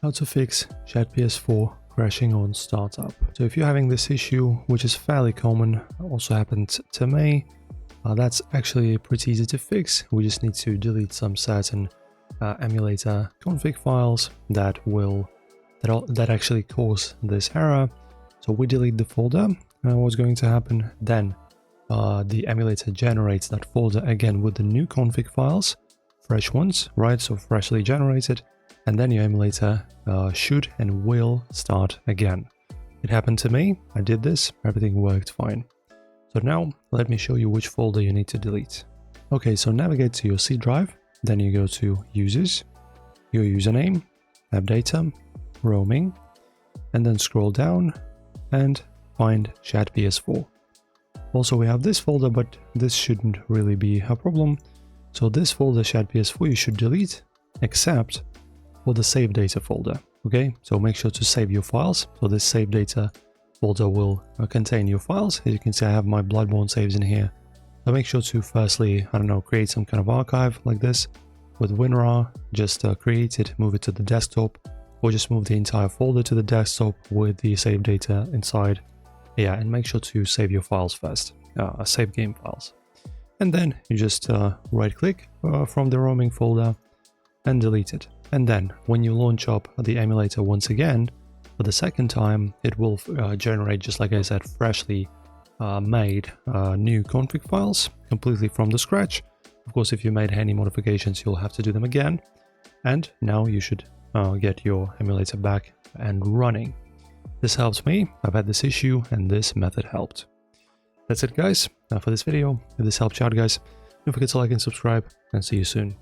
how to fix Shadps4 crashing on startup. So if you're having this issue, which is fairly common, also happened to me, that's actually pretty easy to fix. We just need to delete some certain emulator config files that actually cause this error. So we delete the folder. What's going to happen then? The emulator generates that folder again with the new config files, fresh ones, right? So freshly generated, and then your emulator should and will start again. It happened to me. I did this. Everything worked fine. So now let me show you which folder you need to delete. Okay, so navigate to your C drive, then you go to Users, your username, app data, roaming, and then scroll down and find Shadps4. Also, we have this folder, but this shouldn't really be a problem. So this folder Shadps4 you should delete, except for the save data folder. Okay, so make sure to save your files. So this save data folder will contain your files. As you can see, I have my Bloodborne saves in here. So make sure to firstly, I don't know, create some kind of archive like this with WinRAR. Just create it, move it to the desktop, or just move the entire folder to the desktop with the save data inside. Yeah, and make sure to save your files first, save game files. And then you just right click from the roaming folder and delete it. And then when you launch up the emulator once again, for the second time, it will generate, just like I said, freshly made new config files completely from the scratch. Of course, if you made any modifications, you'll have to do them again. And now you should get your emulator back and running. This helps me. I've had this issue and this method helped. That's it, guys, for this video. If this helped you out, guys, don't forget to like and subscribe, and see you soon.